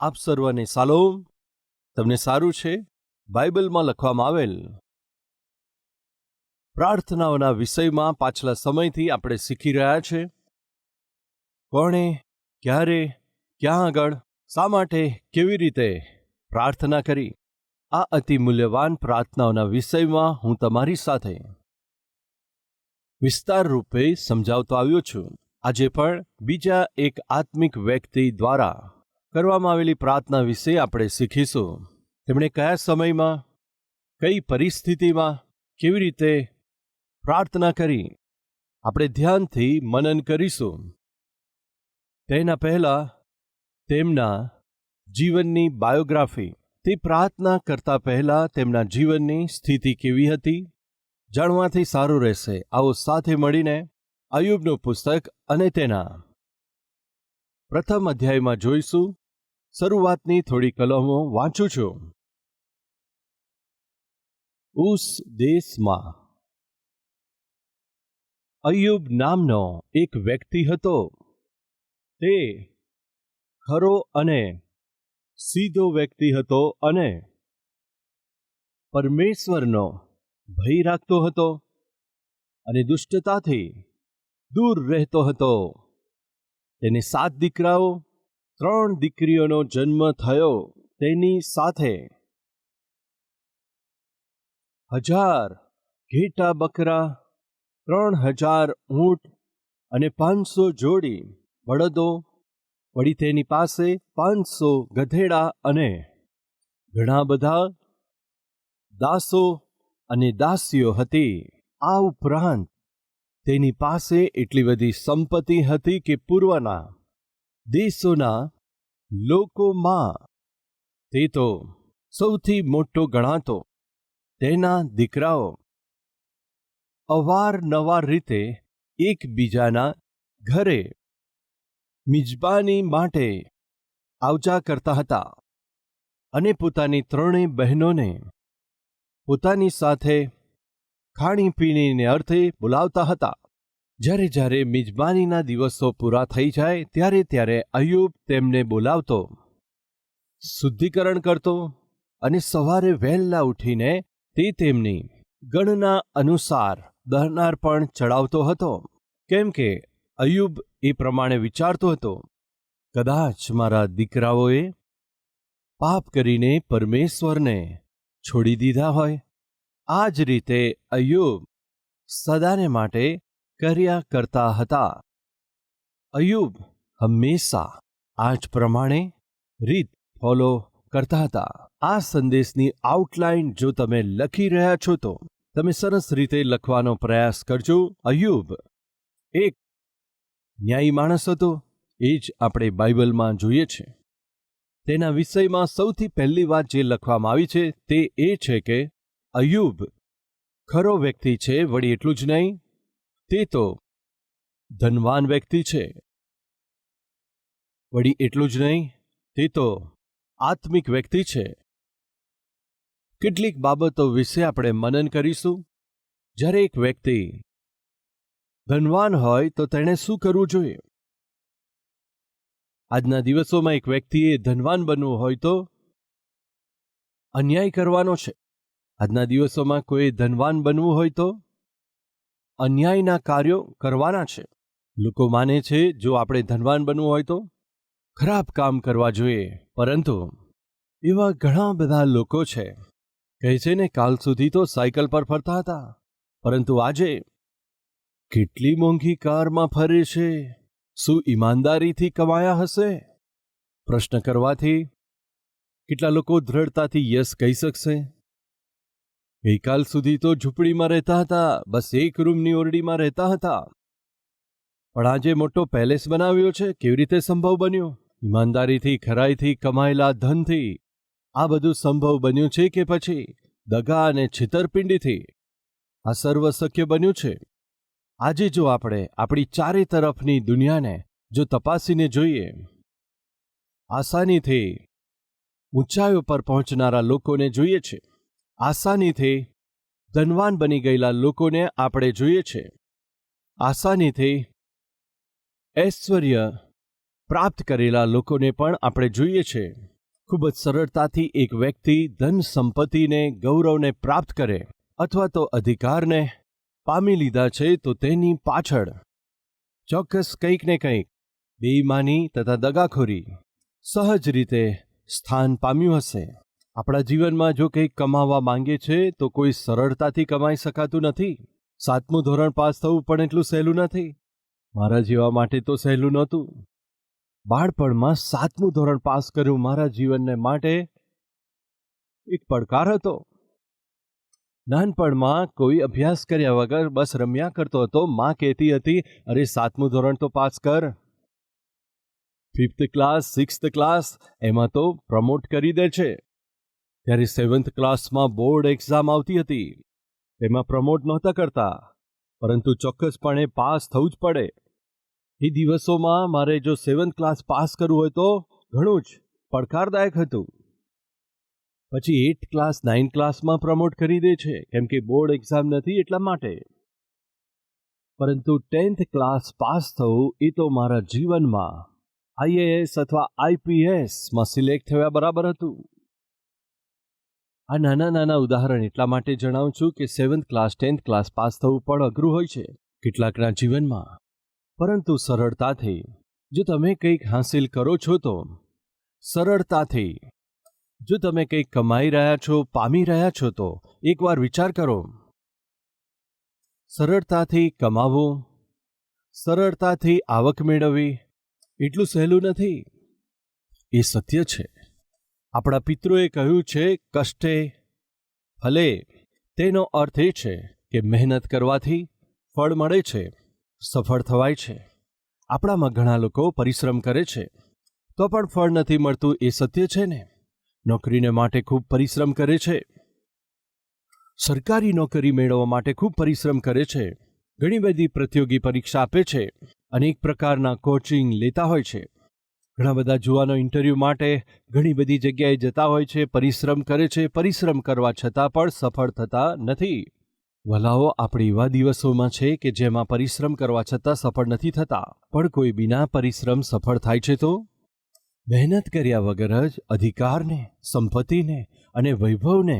આપ સર્વને શાલોમ. તમને સારું છે? બાઇબલમાં લખવામાં આવેલ પ્રાર્થનાઓના વિષયમાં પાછલા સમયથી આપણે શીખી રહ્યા છે. કોણે, ક્યારે, ક્યાં આગળ, શા માટે, કેવી રીતે પ્રાર્થના કરી. આ અતિ મૂલ્યવાન પ્રાર્થનાઓના વિષયમાં હું તમારી સાથે વિસ્તાર રૂપે સમજાવતો આવ્યો છું. આજે પણ બીજા એક આત્મિક વ્યક્તિ દ્વારા કરવામાં આવેલી પ્રાર્થના વિશે આપણે શીખીશું. તેમણે કયા સમયમાં, કઈ પરિસ્થિતિમાં, કેવી રીતે પ્રાર્થના કરી, આપણે ધ્યાનથી મનન કરીશું. તેના પહેલાં તેમના જીવનની બાયોગ્રાફી, તે પ્રાર્થના કરતા પહેલાં તેમના જીવનની સ્થિતિ કેવી હતી, જાણવાથી સારું રહેશે. આવો સાથે મળીને અય્યુબનું પુસ્તક અને તેના પ્રથમ અધ્યાયમાં જોઈશું. શરૂઆતની થોડી કલમો વાંચું છું. ઉસ દેશમાં અય્યુબ નામનો એક વ્યક્તિ હતો. તે ખરો અને સીધો વ્યક્તિ હતો અને પરમેશ્વરનો ભય રાખતો હતો અને દુષ્ટતાથી દૂર રહેતો હતો. તેને 7 દીકરાઓ, 3 દીકરીઓનો જન્મ થયો. તેની સાથે 1000 ઘેટા બકરા, 3000 ઊંટ અને 500 જોડી બળદો, વળી તેની પાસે 500 ગધેડા અને ઘણા બધા દાસો અને દાસીઓ હતી. આ ઉપરાંત તેની પાસે એટલી બધી સંપત્તિ હતી કે પૂર્વના દેશોના લોકોમાં તે તો સૌથી મોટો ગણાતો. તેના દીકરાઓ અવારનવાર રીતે એકબીજાના ઘરે મિજબાની માટે આવજા કરતા હતા અને પોતાની 3 બહેનોને પોતાની સાથે ખાણીપીણીને અર્થે બોલાવતા હતા. જ્યારે જ્યારે મિજબાનીના દિવસો પૂરા થઈ જાય ત્યારે અય્યુબ તેમને બોલાવતો, શુદ્ધિકરણ કરતો અને સવારે વહેલા ઉઠીને તે તેમની ગણના અનુસાર દહનાર્પણ ચડાવતો હતો. કેમ કે અય્યુબ એ પ્રમાણે વિચારતો હતો, કદાચ મારા દીકરાઓએ પાપ કરીને પરમેશ્વરને છોડી દીધા હોય. આ જ રીતે અય્યુબ સદાને માટે કર્યા કરતા હતા. અય્યુબ હંમેશા આ જ પ્રમાણે રીત ફોલો કરતા હતા. આ સંદેશની આઉટલાઇન જો તમે લખી રહ્યા છો તો તમે સરસ રીતે લખવાનો પ્રયાસ કરજો. અય્યુબ એક ન્યાયી માણસ હતો. એ જ આપણે બાઇબલમાં જોઈએ છે. તેના વિષયમાં સૌથી પહેલી વાત જે લખવામાં આવી છે તે એ છે કે અય્યુબ ખરો વ્યક્તિ છે. વળી એટલું જ નહીં, તે તો ધનવાન વ્યક્તિ છે. વળી એટલું જ નહીં, તે તો આત્મિક વ્યક્તિ છે. કેટલીક બાબતો વિશે આપણે મનન કરીશું. જ્યારે એક વ્યક્તિ ધનવાન હોય તો તેણે શું કરવું જોઈએ? આજના દિવસોમાં એક વ્યક્તિએ ધનવાન બનવું હોય તો અન્યાય કરવાનો છે. આજના દિવસોમાં કોઈ ધનવાન બનવું હોય તો અન્યાયના કાર્યો કરવાના છે. લોકો માને છે જો આપણે ધનવાન બનવું હોય તો ખરાબ કામ કરવા જોઈએ. પરંતુ એવા ઘણા બધા લોકો છે, કહે છે ને, કાલ સુધી તો સાયકલ પર ફરતા હતા, પરંતુ આજે કેટલી મોંઘી કારમાં ફરે છે. શું ઈમાનદારીથી કમાયા હશે? પ્રશ્ન કરવાથી કેટલા લોકો દ્રઢતાથી યસ કહી શકશે? ગઈકાલ સુધી તો ઝૂંપડીમાં રહેતા હતા, બસ એક રૂમની ઓરડીમાં રહેતા હતા, પણ આજે મોટો પેલેસ બનાવ્યો છે. કેવી રીતે સંભવ બન્યું? ઈમાનદારીથી, ખરાઈથી કમાયેલા ધનથી આ બધું સંભવ બન્યું છે કે પછી દગા અને છેતરપિંડીથી આ સર્વ શક્ય બન્યું છે? આજે જો આપણે આપણી ચારે તરફની દુનિયાને જો તપાસીને જોઈએ, આસાનીથી ઊંચાઈઓ પર પહોંચનારા લોકોને જોઈએ છે. આસાનીથી ધનવાન બની ગયેલા લોકોને આપણે જોઈએ છે. આસાનીથી ઐશ્વર્ય પ્રાપ્ત કરેલા લોકોને પણ આપણે જોઈએ છે. ખૂબ જ સરળતાથી એક વ્યક્તિ ધન સંપત્તિને ગૌરવને પ્રાપ્ત કરે અથવા તો અધિકારને પામી લીધા છે તો તેની પાછળ ચોક્કસ કંઈક ને કંઈક બેઈમાની તથા દગાખોરી સહજ રીતે સ્થાન પામ્યું હશે. આપણા જીવનમાં જો કંઈક કમાવા માંગે છે તો કોઈ સરળતાથી કમાઈ શકાતું નથી. 7મું ધોરણ પાસ થવું પણ એટલું સહેલું નથી. મારા જેવા માટે તો સહેલું નહોતું. બાળપણમાં 7મું ધોરણ પાસ કર્યું મારા જીવનને માટે એક પડકાર હતો. નાનપણમાં કોઈ અભ્યાસ કર્યા વગર બસ રમ્યા કરતો હતો. માં કહેતી હતી, અરે 7મું ધોરણ તો પાસ કર, 5th ક્લાસ 6th ક્લાસ એમાં તો પ્રમોટ કરી દે છે. ત્યારે 7th ક્લાસમાં બોર્ડ એક્ઝામ આવતી હતી, તેમાં પ્રમોટ નહોતા કરતા, પરંતુ ચોક્કસપણે પાસ થવું જ પડે. એ દિવસોમાં મારે જો 7th ક્લાસ પાસ કરવું હોય તો ઘણું જ પડકારદાયક હતું. પછી 8th ક્લાસ 9th ક્લાસમાં પ્રમોટ કરી દે છે, કેમ કે બોર્ડ એક્ઝામ નથી એટલા માટે. પરંતુ 10th ક્લાસ પાસ થવું એ તો મારા જીવનમાં આઈએએસ અથવા આઈપીએસમાં સિલેક્ટ થયા બરાબર હતું. આ નાના નાના ઉદાહરણ એટલા માટે જણાવું છું કે 7th class 10th class pass થવું પણ અઘરું હોય છે કેટલાકના જીવનમાં. પરંતુ સરળતાથી જો તમે કંઈક હાંસિલ કરો છો તો સરળતાથી જો તમે કંઈક કમાઈ રહ્યા છો, પામી રહ્યા છો તો એકવાર વિચાર કરો. સરળતાથી કમાવું, સરળતાથી આવક મેળવવી એટલું સહેલું નથી. એ સત્ય છે. આપણા પિતૃએ કહ્યું છે, કષ્ટે ફલે. તેનો અર્થ એ છે કે મહેનત કરવાથી ફળ મળે છે, સફળ થવાય છે. આપણામાં ઘણા લોકો પરિશ્રમ કરે છે તો પણ ફળ નથી મળતું. એ સત્ય છે ને. નોકરીને માટે ખૂબ પરિશ્રમ કરે છે, સરકારી નોકરી મેળવવા માટે ખૂબ પરિશ્રમ કરે છે, ઘણી બધી પ્રતિયોગી પરીક્ષા આપે છે, અનેક પ્રકારના કોચિંગ લેતા હોય છે. ઘણા બધા જુવાનો ઇન્ટરવ્યૂ માટે ઘણી બધી જગ્યાએ જતા હોય છે, પરિશ્રમ કરે છે, પરિશ્રમ કરવા છતાં પણ સફળ થતા નથી. વલાઓ, આપણે એવા દિવસોમાં છે કે જેમાં પરિશ્રમ કરવા છતાં સફળ નથી થતા. પણ કોઈ બિના પરિશ્રમ સફળ થાય છે તો મહેનત કર્યા વગર જ અધિકારને, સંપત્તિને અને વૈભવને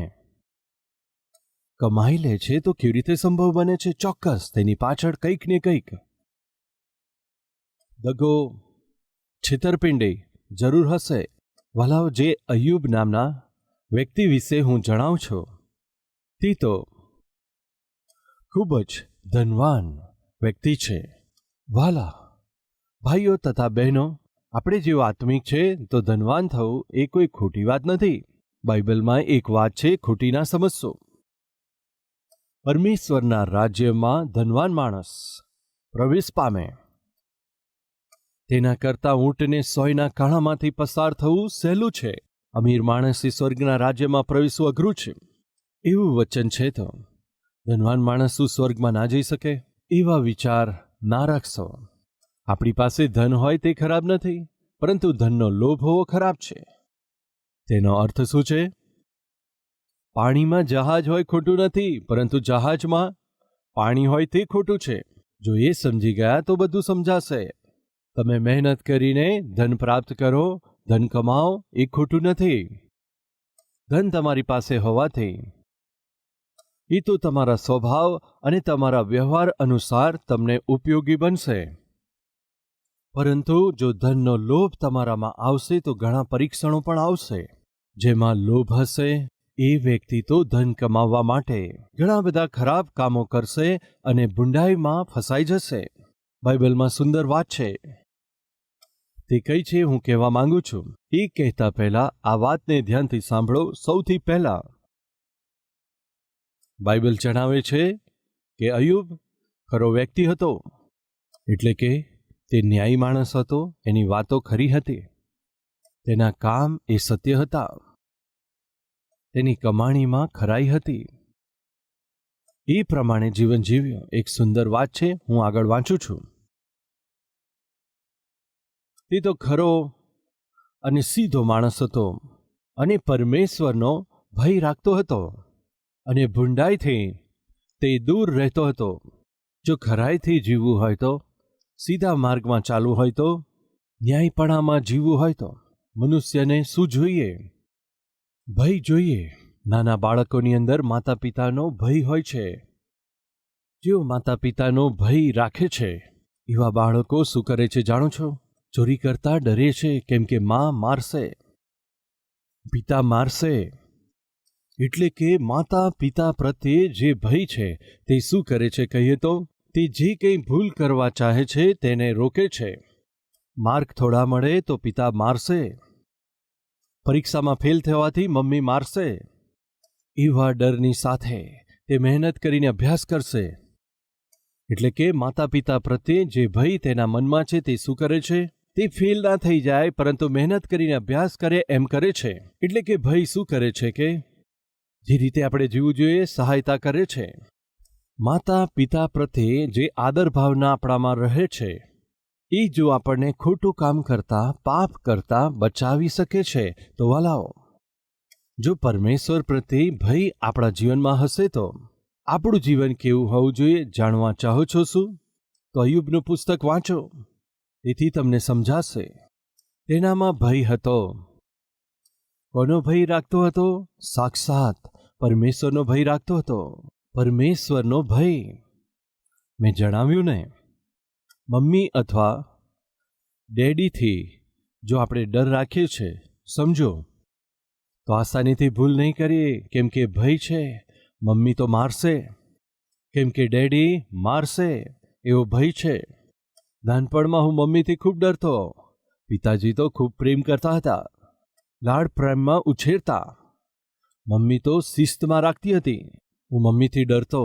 કમાઈ લે છે તો કેવી રીતે સંભવ બને છે? ચોક્કસ તેની પાછળ કંઈક ને કંઈક દગો, છેતરપિંડી જરૂર હશે. વલાઓ, જે અય્યુબ નામના વ્યક્તિ વિશે હું જણાવું છું તે તો ખૂબ જ ધનવાન વ્યક્તિ છે. વાલા ભાઈઓ તથા બહેનો, આપણે જેવો આત્મિક છે તો ધનવાન થવું એ કોઈ ખોટી વાત નથી. બાઇબલમાં એક વાત છે, ખોટી ના સમજશો. પરમેશ્વરના રાજ્યમાં ધનવાન માણસ પ્રવેશ પામે તેના કરતાં ઊંટને સોયના કાણામાંથી પસાર થવું સહેલું છે. અમીર માણસે સ્વર્ગના રાજ્યમાં પ્રવેશવું અઘરું છે. એવું વચન છે તો ધનવાન માણસ શું સ્વર્ગમાં ના જઈ શકે? એવા વિચાર ના રાખશો. આપણી પાસે ધન હોય તે ખરાબ નથી, પરંતુ ધનનો લોભ હોવો ખરાબ છે. તેનો અર્થ શું છે? પાણીમાં જહાજ હોય ખોટું નથી, પરંતુ જહાજમાં પાણી હોય તે ખોટું છે. જો એ સમજી ગયા તો બધું સમજાશે. તમે મહેનત કરીને ધન પ્રાપ્ત કરો, ધન કમાઓ, એ ખોટું નથી. ધન તમારી પાસે હોવાથી એ તો તમારા સ્વભાવ અને તમારા વ્યવહાર અનુસાર તમને ઉપયોગી બનશે. પરંતુ જો ધનનો લોભ તમારામાં આવશે તો ઘણા પરીક્ષણો પણ આવશે. જેમાં લોભ હશે એ વ્યક્તિ તો ધન કમાવવા માટે ઘણા બધા ખરાબ કામો કરશે અને બુંડાઈમાં ફસાઈ જશે. બાઇબલમાં સુંદર વાત છે. તે કઈ છે હું કહેવા માંગુ છું. એ કહેતા પહેલા આ વાતને ધ્યાનથી સાંભળો. સૌથી પહેલા બાઇબલ જણાવે છે કે અય્યુબ ખરો વ્યક્તિ હતો, એટલે કે તે ન્યાયી માણસ હતો. એની વાતો ખરી હતી, તેના કામ એ સત્ય હતા, તેની કમાણીમાં ખરાઈ હતી. એ પ્રમાણે જીવન જીવ્યો. એક સુંદર વાત છે, હું આગળ વાંચું છું. તે તો ખરો અને સીધો માણસ હતો અને પરમેશ્વરનો ભય રાખતો હતો અને ભૂંડાઈથી તે દૂર રહેતો હતો. જો ખરાઈથી જીવવું હોય તો, સીધા માર્ગમાં ચાલવું હોય તો, ન્યાયપણામાં જીવવું હોય તો મનુષ્યને શું જોઈએ? ભય જોઈએ. નાના બાળકોની અંદર માતા પિતાનો ભય હોય છે. જેઓ માતા પિતાનો ભય રાખે છે એવા બાળકો શું કરે છે જાણો છો? ચોરી કરતા ડરે છે, કેમ કે માં મારશે, પિતા મારશે. એટલે કે માતા પિતા પ્રત્યે જે ભય છે તે શું કરે છે કહીએ તો? તે જે કંઈ ભૂલ કરવા ચાહે છે તેને રોકે છે. માર્ક થોડા મળે તો પિતા મારશે, પરીક્ષામાં ફેલ થવાથી મમ્મી મારશે. એવા ડરની સાથે તે મહેનત કરીને અભ્યાસ કરશે. એટલે કે માતા પિતા પ્રત્યે જે ભય તેના મનમાં છે તે શું કરે છે? તે ફેલ ના થઈ જાય પરંતુ મહેનત કરીને અભ્યાસ કરે એમ કરે છે. એટલે કે ભય શું કરે છે કે જે રીતે આપણે જીવવું જોઈએ સહાયતા કરે છે. માતા પિતા પ્રત્યે જે આદર ભાવના આપણામાં રહે છે એ જો આપણને ખોટું કામ કરતા, પાપ કરતા બચાવી શકે છે તો વાલાઓ, જો પરમેશ્વર પ્રત્યે ભય આપણા જીવનમાં હશે તો આપણું જીવન કેવું હોવું જોઈએ જાણવા ચાહો છો શું? તો અય્યુબનું પુસ્તક વાંચો, તેથી તમને સમજાશે. તેનામાં ભય હતો. કોનો ભય રાખતો હતો? સાક્ષાત પરમેશ્વરનો ભય રાખતો હતો. પરમેશ્વરનો ભય. મેં જણાવ્યું ને, મમ્મી અથવા ડેડીથી જો આપણે ડર રાખીએ છીએ, સમજો, તો આસાનીથી ભૂલ નહીં કરીએ, કેમ કે ભય છે. મમ્મી તો મારશે, કેમ કે ડેડી મારશે, એવો ભય છે. નાનપણમાં હું મમ્મીથી ખૂબ ડરતો. પિતાજી તો ખૂબ પ્રેમ કરતા હતા, લાડ પ્રેમમાં ઉછેરતા. મમ્મી તો શિસ્તમાં રાખતી હતી. હું મમ્મીથી ડરતો.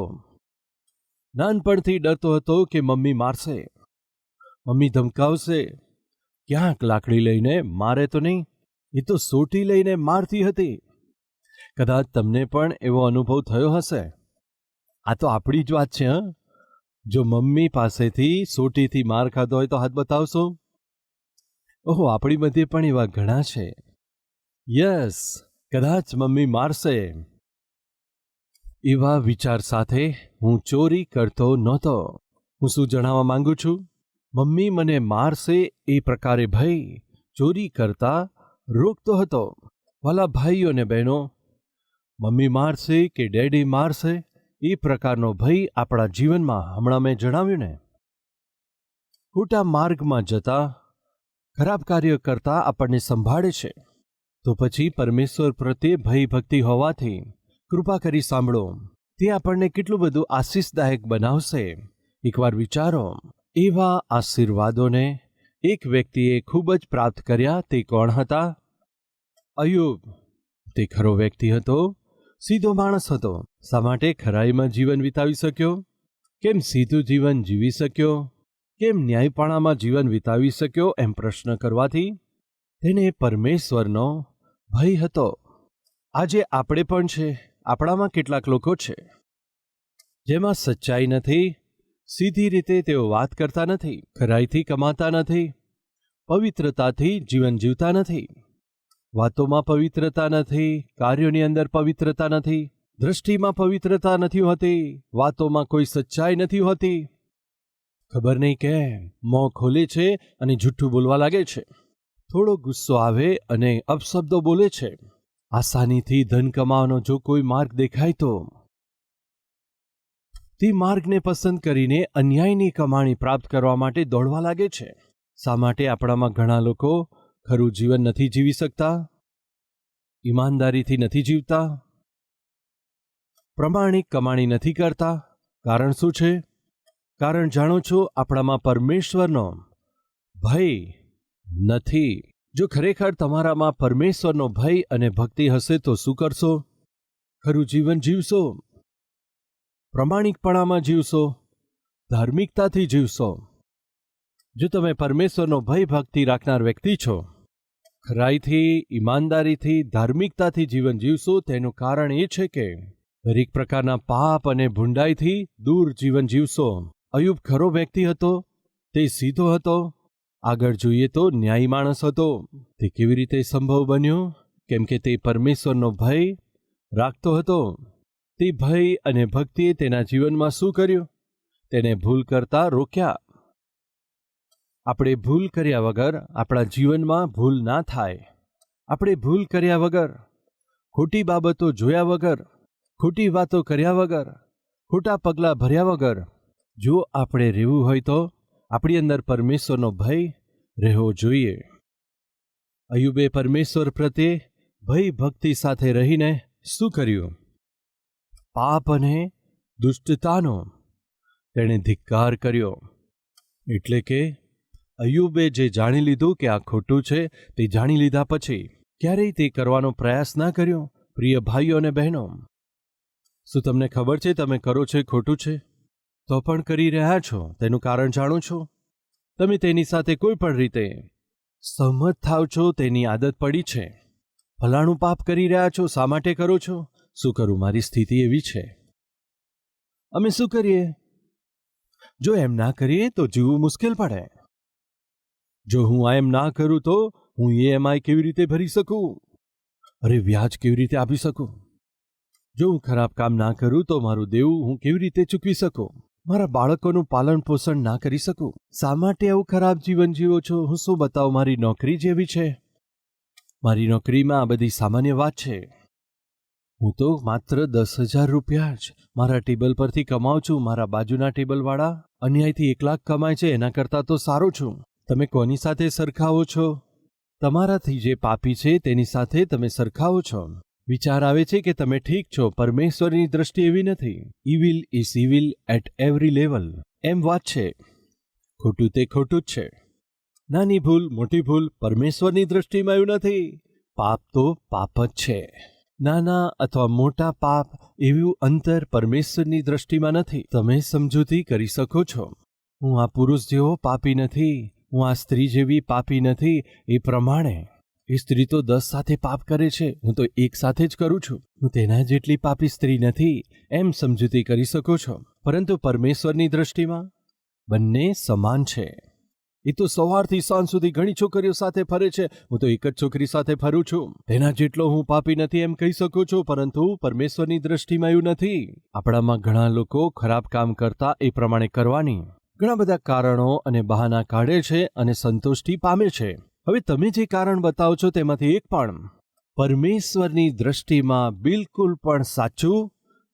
નાનપણથી ડરતો હતો કે મમ્મી મારશે, મમ્મી ધમકાવશે. ક્યાંક લાકડી લઈને મારે તો નહીં, એ તો સોટી લઈને મારતી હતી. કદાચ તમને પણ એવો અનુભવ થયો હશે. આ તો આપણી જ વાત છે. જો મમ્મી પાસેથી સોટીથી માર ખાધો હોય તો હાથ બતાવશો? ઓહો, આપણી મધ્યે પણ એવા ઘણા છે. યસ, કદાચ મમ્મી મારશે. એવા વિચાર સાથે હું ચોરી કરતો નહોતો. હું શું જણાવવા માંગુ છું? મમ્મી મને મારશે એ પ્રકારે ભય ચોરી કરતા રોકતો હતો. વાલા ભાઈઓ અને બહેનો, મમ્મી મારશે કે ડેડી મારશે એ પ્રકારનો ભય આપણા જીવનમાં, હમણાં મેં જણાવ્યું ને, ખોટા માર્ગમાં જતા, ખરાબ કાર્ય કરતા આપણને સંભાળે છે. તો પછી પરમેશ્વર પ્રત્યે ભય ભક્તિ હોવાથી કૃપા કરી સાંભળો, તે આપણને કેટલું બધું આશીષદાયક બનાવશે. એકવાર વિચારો, એવા આશીર્વાદોને એક વ્યક્તિએ ખૂબ જ પ્રાપ્ત કર્યા. તે કોણ હતા? અય્યુબ. તે ખરો વ્યક્તિ હતો, સીધો માણસ હતો. શા માટે ખરાઈમાં જીવન વિતાવી શક્યો? કેમ સીધું જીવન જીવી શક્યો? કેમ ન્યાયપણામાં જીવન વિતાવી શક્યો? એમ પ્રશ્ન કરવાથી તેને પરમેશ્વરનો ભય હતો. આજે આપણે પણ છે. આપણામાં કેટલાક લોકો છે જેમાં સચ્ચાઈ નથી, સીધી રીતે તેઓ વાત કરતા નથી, ખરાઈથી કમાતા નથી, પવિત્રતાથી જીવન જીવતા નથી, વાતોમાં પવિત્રતા નથી, કાર્યોની અંદર પવિત્રતા નથી, દ્રષ્ટિમાં પવિત્રતા નથી હોતી, વાતોમાં કોઈ સચ્ચાઈ નથી હોતી. ખબર નહીં કેમ મોં ખોલે છે અને જૂઠું બોલવા લાગે છે. થોડો ગુસ્સો આવે અને અપશબ્દો બોલે છે. આસાનીથી ધન કમાવાનો જો કોઈ માર્ગ દેખાય તો તે માર્ગને પસંદ કરીને અન્યાયની કમાણી પ્રાપ્ત કરવા માટે દોડવા લાગે છે. શા માટે આપણામાં ઘણા લોકો ખરું જીવન નથી જીવી શકતા? ઈમાનદારીથી નથી જીવતા? પ્રમાણિક કમાણી નથી કરતા? કારણ શું છે? કારણ જાણો છો? આપણામાં પરમેશ્વરનો ભય નથી. જો ખરેખર તમારામાં પરમેશ્વરનો ભય અને ભક્તિ હશે તો શું કરશો? ખરું જીવન જીવશો, પ્રમાણિકપણામાં જીવશો, ધાર્મિકતાથી જીવશો. જો તમે પરમેશ્વરનો ભય ભક્તિ રાખનાર વ્યક્તિ છો, ખરાઈથી, ઈમાનદારીથી, ધાર્મિકતાથી જીવન જીવશો, તેનું કારણ એ છે કે દરેક પ્રકારના પાપ અને ભૂંડાઈથી દૂર જીવન જીવશો. અય્યુબ ખરો વ્યક્તિ હતો, તે સીધો હતો. આગળ જોઈએ તો ન્યાયી માણસ હતો. તે કેવી રીતે સંભવ બન્યો? કેમ કે તે પરમેશ્વરનો ભય રાખતો હતો. તે ભય અને ભક્તિએ તેના જીવનમાં શું કર્યું? તેને ભૂલ કરતા રોક્યા. આપણે ભૂલ કર્યા વગર આપણા જીવનમાં ભૂલ ના થાય આપણે ભૂલ કર્યા વગર, ખોટી બાબતો જોયા વગર, ખોટી વાતો કર્યા વગર, ખોટા પગલાં ભર્યા વગર જો આપણે રહેવું હોય તો આપણી અંદર પરમેશ્વરનો ભય રહેવો જોઈએ. અય્યુબે પરમેશ્વર પ્રત્યે ભય ભક્તિ સાથે રહીને શું કર્યું? પાપ અને દુષ્ટતાનો તેણે ધિક્કાર કર્યો. એટલે કે અય્યુબે જે જાણી લીધું કે આ ખોટું છે, તે જાણી લીધા પછી ક્યારેય તે કરવાનો પ્રયાસ ના કર્યો. પ્રિય ભાઈઓ અને બહેનો, શું તમને ખબર છે તમે કરો છો ખોટું છે? તો પણ કરી રહ્યા છો. તેનું કારણ જાણો છો? તમે તેની સાથે કોઈ પણ રીતે સહમત થાવ છો, તેની આદત પડી છે. ફલાણું પાપ કરી રહ્યા છો, શા માટે કરો છો? શું કરું, મારી સ્થિતિ એવી છે. અમે શું કરીએ? જો એમ ના કરીએ તો જીવવું મુશ્કેલ પડે. જો હું એમ ના કરું તો હું EMI કેવી રીતે ભરી શકું? અરે, વ્યાજ કેવી રીતે આપી શકું? જો હું ખરાબ કામ ના કરું તો મારું દેવું હું કેવી રીતે ચૂકવી શકું? મારા બાળકોનું પાલન પોષણ ના કરી શકું? શા માટે આવું ખરાબ જીવન જીવો છો? હું શું બતાવું? મારી નોકરી જેવી છે. મારી નોકરીમાં આ બધી સામાન્ય વાત છે. હું તો માત્ર 10,000 રૂપિયા જ મારા ટેબલ પરથી કમાઉં છું. મારા બાજુના ટેબલવાળા અન્યાયથી 1 લાખ કમાય છે, એના કરતાં તો સારો છું. તમે કોની સાથે સરખાવો છો? તમારાથી જે પાપી છે તેની સાથે તમે સરખાવો છો. વિચાર આવે છે કે તમે ઠીક છો. પરમેશ્વરની દ્રષ્ટિ એવી નથી. Evil is evil at every level, એમ વાત છે. ખોટું તે ખોટું જ છે. નાની ભૂલ, મોટી ભૂલ પરમેશ્વરની દ્રષ્ટિમાં એવું નથી. પાપ તો પાપ જ છે. નાના અથવા મોટા પાપ, એવું અંતર પરમેશ્વરની દ્રષ્ટિમાં નથી. તમે સમજૂતી કરી શકો છો. હું આ પુરુષ જેવો પાપી નથી, હું આ સ્ત્રી જેવી પાપી નથી. એ પ્રમાણે એ સ્ત્રી તો 10 સાથે પાપ કરે છે, હું તો 1 સાથે જ કરું છું. હું તેના જેટલી પાપી સ્ત્રી નથી, એમ સમજૂતી કરી શકો છો. પરંતુ પરમેશ્વરની દ્રષ્ટિમાં બંને સમાન છે. એ તો સવારથી સાંજ સુધી ઘણી છોકરીઓ સાથે ફરે છે, હું તો એક જ છોકરી સાથે ફરું છું. તેના જેટલો હું પાપી નથી એમ કહી શકો છો, પરંતુ પરમેશ્વરની દ્રષ્ટિમાં એવું નથી. આપણામાં ઘણા લોકો ખરાબ કામ કરતા એ પ્રમાણે કરવાની ઘણા બધા કારણો અને બહાના કાઢે છે અને સંતુષ્ટિ પામે છે. હવે તમે જે કારણ બતાવો છો તેમાંથી એક પણ પરમેશ્વરની દ્રષ્ટિમાં બિલકુલ પણ સાચું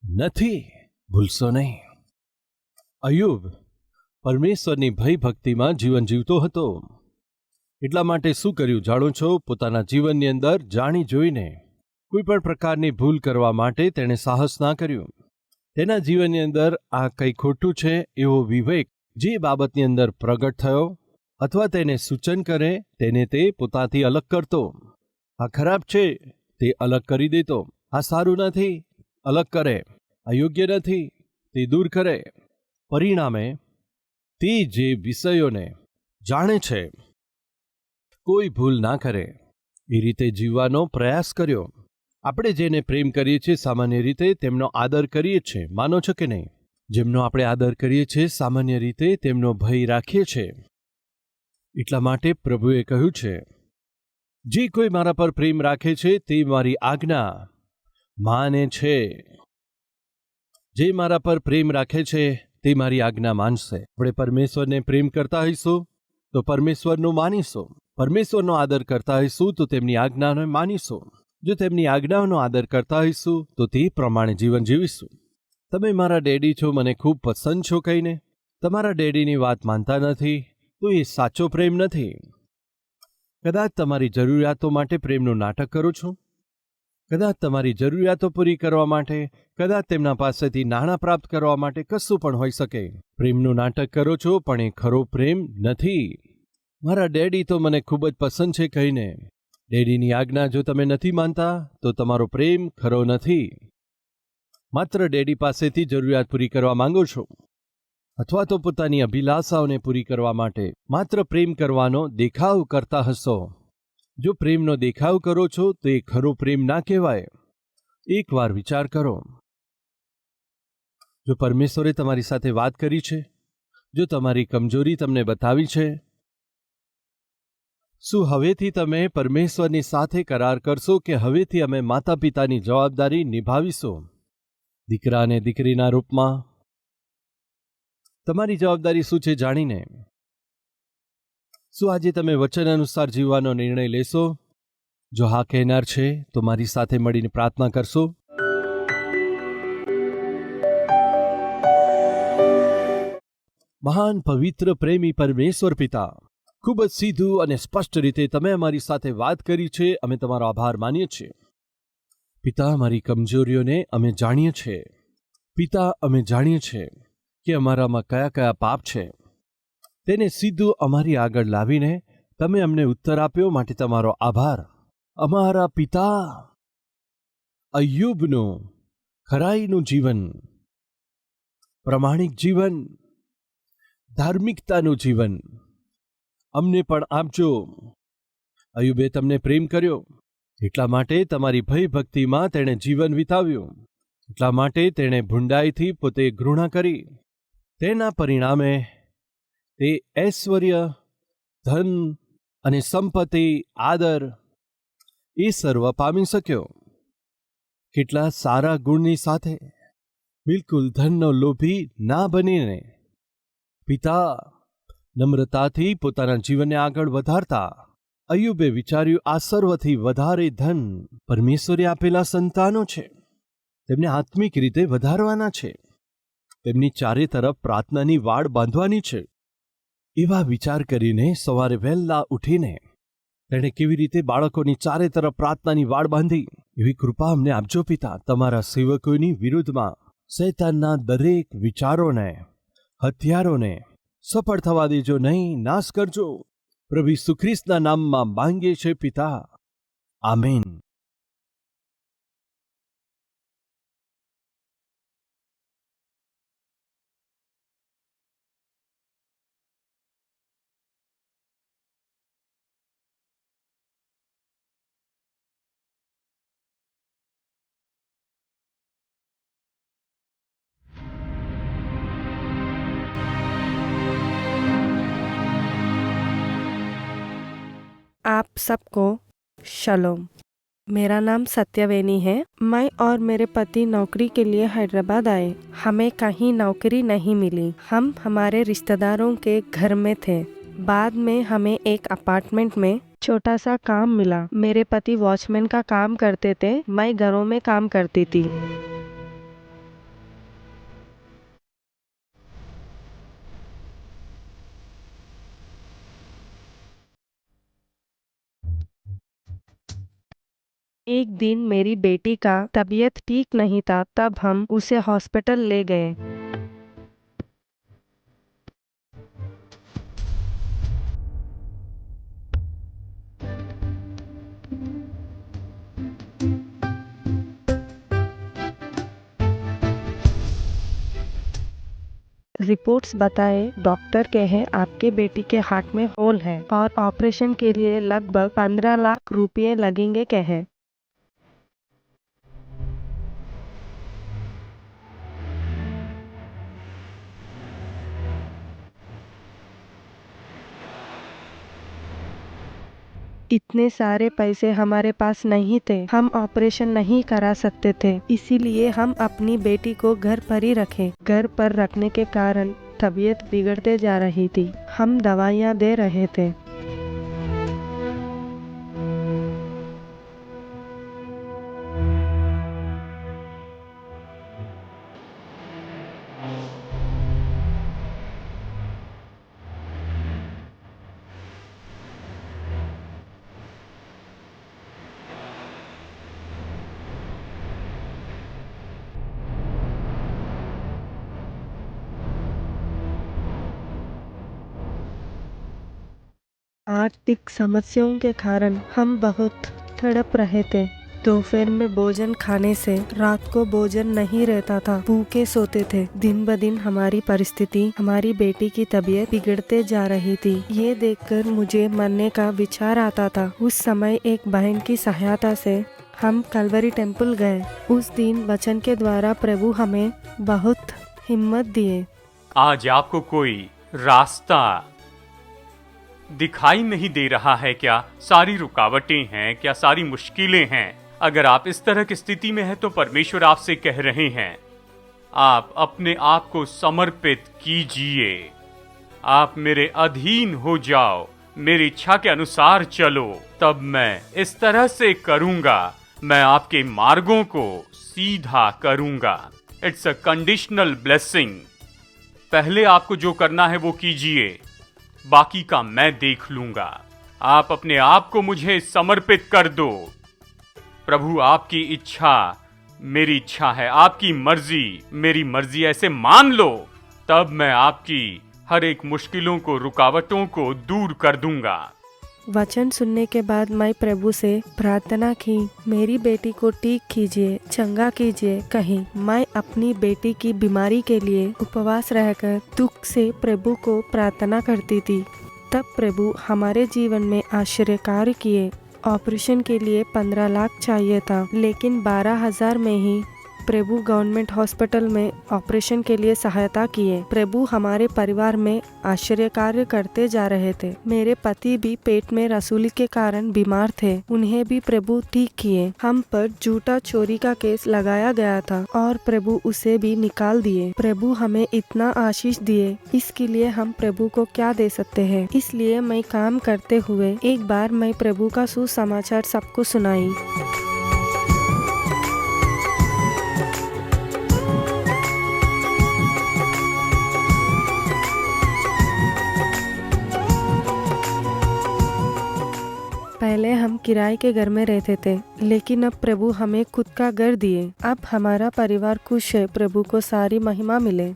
નથી. ભૂલશો નહીં. અય્યુબ પરમેશ્વરની ભય ભક્તિમાં જીવન જીવતો હતો. એટલા માટે શું કર્યું જાણો છો? પોતાના જીવનની અંદર જાણી જોઈને કોઈ પણ પ્રકારની ભૂલ કરવા માટે તેણે સાહસ ના કર્યું. તેના જીવનની અંદર આ કંઈ ખોટું છે એવો વિવેક જે બાબતની અંદર પ્રગટ થયો અથવા તેને સૂચન કરે તેને તે પોતાથી અલગ કરતો. આ ખરાબ છે તે અલગ કરી દેતો. આ સારું નથી, અલગ કરે. આ યોગ્ય નથી, તે દૂર કરે. પરિણામે તે જે વિષયોને જાણે છે કોઈ ભૂલ ના કરે એ રીતે જીવવાનો પ્રયાસ કર્યો. આપણે જેને પ્રેમ કરીએ છીએ સામાન્ય રીતે તેમનો આદર કરીએ છીએ, માનો છો કે નહીં? જેમનો આપણે આદર કરીએ છીએ સામાન્ય રીતે તેમનો ભય રાખીએ છીએ. એટલા માટે પ્રભુએ કહ્યું છે, જે કોઈ મારા પર પ્રેમ રાખે છે તે મારી આજ્ઞા માને છે. જે મારા પર પ્રેમ રાખે છે તે મારી આજ્ઞા માનશે. આપણે પરમેશ્વરને પ્રેમ કરતા હોઈશું તો પરમેશ્વરનું માનીશું. પરમેશ્વરનો આદર કરતા હોઈશું તો તેમની આજ્ઞાને માનીશું. જો તેમની આજ્ઞાઓનો આદર કરતા હોઈશું તો તે પ્રમાણે જીવન જીવીશું. તમે મારા ડેડી છો, મને ખૂબ પસંદ છો કહીને તમારા ડેડીની વાત માનતા નથી તો એ સાચો પ્રેમ નથી. કદાચ તમારી જરૂરિયાતો માટે પ્રેમનું નાટક કરો છો. કદાચ તમારી જરૂરિયાતો પૂરી કરવા માટે, કદાચ તેમના પાસેથી નાણાં પ્રાપ્ત કરવા માટે, કશું પણ હોઈ શકે. પ્રેમનું નાટક કરો છો પણ એ ખરો પ્રેમ નથી. મારા ડેડી તો મને ખૂબ જ પસંદ છે કહીને ડેડીની આજ્ઞા જો તમે નથી માનતા તો તમારો પ્રેમ ખરો નથી. માત્ર ડેડી પાસેથી જરૂરિયાત પૂરી કરવા માંગો છો અથવા તો પોતાની અભિલાષાઓને પૂરી કરવા માટે માત્ર પ્રેમ કરવાનો દેખાવ કરતા હશો. જો પ્રેમનો દેખાવ કરો છો તો એ ખરો પ્રેમ ના કહેવાય. એકવાર વિચાર કરો. જો પરમેશ્વરે તમારી સાથે વાત કરી છે, જો તમારી કમજોરી તમને બતાવી છે, શું હવેથી તમે પરમેશ્વરની સાથે કરાર કરશો કે હવેથી અમે માતા પિતાની જવાબદારી નિભાવીશું? દીકરા અને દીકરીના રૂપમાં તમારી જવાબદારી શું છે જાણીને શું આજે તમે વચન અનુસાર જીવવાનો નિર્ણય લેશો? જો હા કહેનાર છે તો મારી સાથે મળીને પ્રાર્થના કરશો. મહાન પવિત્ર પ્રેમી પરમેશ્વર પિતા, ખૂબ જ સીધું અને સ્પષ્ટ રીતે તમે અમારી સાથે વાત કરી છે. અમે તમારો આભાર માનીએ છીએ. પિતા, અમારી કમજોરીઓને અમે જાણીએ છીએ. પિતા, અમે જાણીએ છીએ કે અમારામાં કયા કયા પાપ છે. તેને સીધું અમારી આગળ લાવીને તમે અમને ઉત્તર આપ્યો માટે તમારો આભાર. અમારા પિતા અય્યુબનું ખરાઈનું જીવન, પ્રમાણિક જીવન, ધાર્મિકતાનું જીવન અમને પણ આપજો. અય્યુબે તમને પ્રેમ કર્યો, એટલા માટે તમારી ભયભક્તિમાં તેણે જીવન વિતાવ્યું. એટલા માટે તેણે ભૂંડાઈથી પોતે ઘૃણા કરી. તેના પરિણામે તે ઐશ્વર્ય, ધન અને સંપત્તિ, આદર એ સર્વ પામી શક્યો. કેટલા સારા ગુણની સાથે, બિલકુલ ધનનો લોભી ના બનીને પિતા નમ્રતાથી પોતાના જીવનને આગળ વધારતા અય્યુબે વિચાર્યું, આ સર્વથી વધારે ધન પરમેશ્વરે આપેલા સંતાનો છે. તેમને આત્મિક રીતે વધારવાના છે. તેમની ચારે તરફ પ્રાર્થનાની વાડ બાંધવાની છે. એવા વિચાર કરીને સવારે વહેલા ઉઠીને તેણે કેવી રીતે બાળકોની ચારે તરફ પ્રાર્થનાની વાડ બાંધી, એવી કૃપા અમને આપજો પિતા. તમારા સેવકોની વિરુદ્ધમાં શૈતાનના દરેક વિચારોને, હથિયારોને સફળ થવા દેજો નહીં, નાશ કરજો. પ્રભુ ઈસુ ખ્રિસ્તના નામમાં માંગીએ છે પિતા, આમીન. आप सबको शलोम। मेरा नाम सत्यवेनी है। मैं और मेरे पति नौकरी के लिए हैदराबाद आए। हमें कहीं नौकरी नहीं मिली। हम हमारे रिश्तेदारों के घर में थे। बाद में हमें एक अपार्टमेंट में छोटा सा काम मिला। मेरे पति वॉचमैन का काम करते थे, मैं घरों में काम करती थी। एक दिन मेरी बेटी का तबीयत ठीक नहीं था, तब हम उसे हॉस्पिटल ले गए। रिपोर्ट्स बताए, डॉक्टर कहे आपके बेटी के हार्ट में होल है और ऑपरेशन के लिए लगभग 15 लाख रुपए लगेंगे कहे। इतने सारे पैसे हमारे पास नहीं थे। हम ऑपरेशन नहीं करा सकते थे, इसीलिए हम अपनी बेटी को घर पर ही रखे। घर पर रखने के कारण तबीयत बिगड़ते जा रही थी। हम दवाइयाँ दे रहे थे। आर्थिक समस्याओं के कारण हम बहुत तड़प रहे थे। दोपहर में भोजन खाने से रात को भोजन नहीं रहता था, भूखे सोते थे। दिन ब दिन हमारी परिस्थिति, हमारी बेटी की तबीयत बिगड़ते जा रही थी। ये देखकर मुझे मरने का विचार आता था। उस समय एक बहन की सहायता से हम कलवरी टेम्पल गए। उस दिन वचन के द्वारा प्रभु हमें बहुत हिम्मत दिए। आज आपको कोई रास्ता दिखाई नहीं दे रहा है क्या? सारी रुकावटें हैं क्या? सारी मुश्किलें हैं? अगर आप इस तरह की स्थिति में हैं तो परमेश्वर आपसे कह रहे हैं, आप अपने आप को समर्पित कीजिए। आप मेरे अधीन हो जाओ, मेरी इच्छा के अनुसार चलो, तब मैं इस तरह से करूंगा, मैं आपके मार्गों को सीधा करूंगा। It's a conditional blessing. पहले आपको जो करना है वो कीजिए, बाकी का मैं देख लूंगा। आप अपने आप को मुझे समर्पित कर दो। प्रभु, आपकी इच्छा मेरी इच्छा है, आपकी मर्जी मेरी मर्जी, ऐसे मान लो, तब मैं आपकी हर एक मुश्किलों को, रुकावटों को दूर कर दूंगा। वचन सुनने के बाद मैं प्रभु से प्रार्थना की, मेरी बेटी को ठीक कीजिए, चंगा कीजिए। कहीं मैं अपनी बेटी की बीमारी के लिए उपवास रहकर दुख से प्रभु को प्रार्थना करती थी। तब प्रभु हमारे जीवन में आश्चर्य कार्य किए। ऑपरेशन के लिए 15 लाख चाहिए था, लेकिन 12,000 में ही प्रभु गवर्नमेंट हॉस्पिटल में ऑपरेशन के लिए सहायता किए। प्रभु हमारे परिवार में आश्चर्य कार्य करते जा रहे थे। मेरे पति भी पेट में रसूली के कारण बीमार थे, उन्हें भी प्रभु ठीक किए। हम पर झूठा चोरी का केस लगाया गया था और प्रभु उसे भी निकाल दिए। प्रभु हमें इतना आशीष दिए, इसके लिए हम प्रभु को क्या दे सकते हैं। इसलिए मैं काम करते हुए एक बार मैं प्रभु का सुसमाचार सबको सुनाई। पहले हम किराए के घर में रहते थे, लेकिन अब प्रभु हमें खुद का घर दिए। अब हमारा परिवार खुश है। प्रभु को सारी महिमा मिले।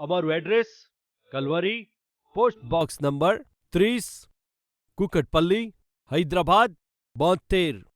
અમારું address Calvary, post box number 30, Kukatpally, Hyderabad 72।